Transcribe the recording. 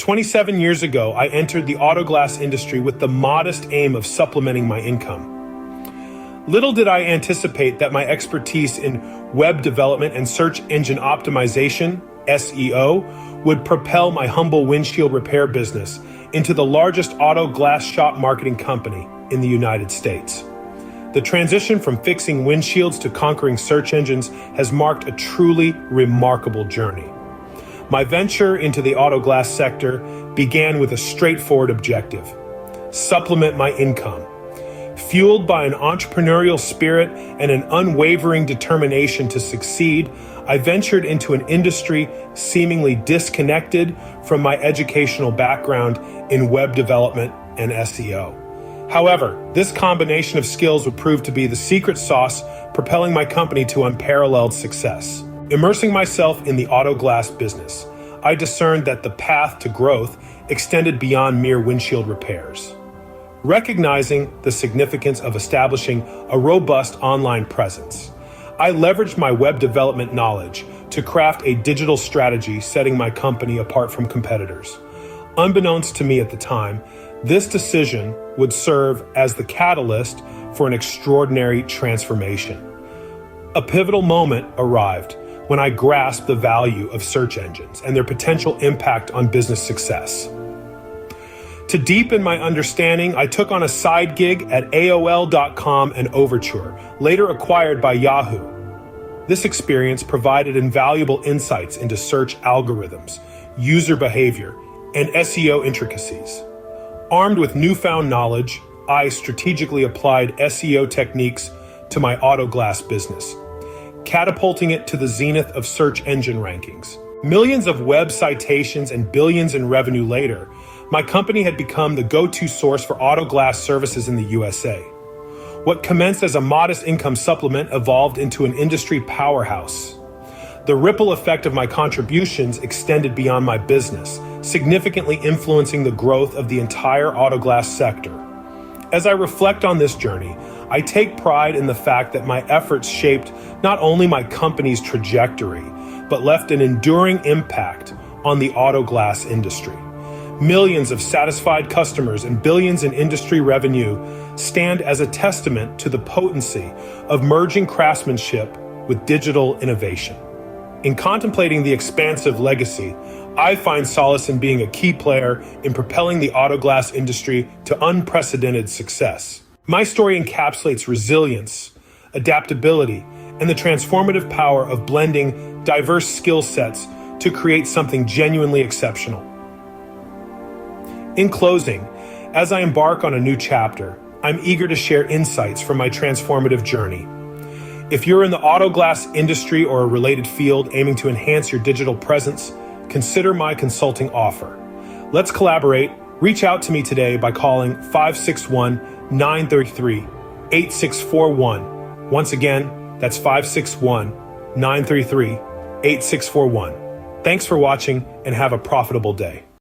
27 years ago, I entered the auto glass industry with the modest aim of supplementing my income. Little did I anticipate that my expertise in web development and search engine optimization, SEO, would propel my humble windshield repair business into the largest auto glass shop marketing company in the United States. The transition from fixing windshields to conquering search engines has marked a truly remarkable journey. My venture into the auto glass sector began with a straightforward objective: supplement my income. Fueled by an entrepreneurial spirit and an unwavering determination to succeed, I ventured into an industry seemingly disconnected from my educational background in web development and SEO. However, this combination of skills would prove to be the secret sauce propelling my company to unparalleled success. Immersing myself in the auto glass business, I discerned that the path to growth extended beyond mere windshield repairs. Recognizing the significance of establishing a robust online presence, I leveraged my web development knowledge to craft a digital strategy setting my company apart from competitors. Unbeknownst to me at the time, this decision would serve as the catalyst for an extraordinary transformation. A pivotal moment arrived when I grasped the value of search engines and their potential impact on business success. To deepen my understanding, I took on a side gig at AOL.com and Overture, later acquired by Yahoo. This experience provided invaluable insights into search algorithms, user behavior, and SEO intricacies. Armed with newfound knowledge, I strategically applied SEO techniques to my auto glass business, catapulting it to the zenith of search engine rankings. Millions of web citations and billions in revenue later, my company had become the go-to source for auto glass services in the USA. What commenced as a modest income supplement evolved into an industry powerhouse. The ripple effect of my contributions extended beyond my business, significantly influencing the growth of the entire auto glass sector. As I reflect on this journey, I take pride in the fact that my efforts shaped not only my company's trajectory, but left an enduring impact on the auto glass industry. Millions of satisfied customers and billions in industry revenue stand as a testament to the potency of merging craftsmanship with digital innovation. In contemplating the expansive legacy, I find solace in being a key player in propelling the auto glass industry to unprecedented success. My story encapsulates resilience, adaptability, and the transformative power of blending diverse skill sets to create something genuinely exceptional. In closing, as I embark on a new chapter, I'm eager to share insights from my transformative journey. If you're in the auto glass industry or a related field aiming to enhance your digital presence, consider my consulting offer. Let's collaborate. Reach out to me today by calling 561-933-8641. Once again, that's 561-933-8641. Thanks for watching and have a profitable day.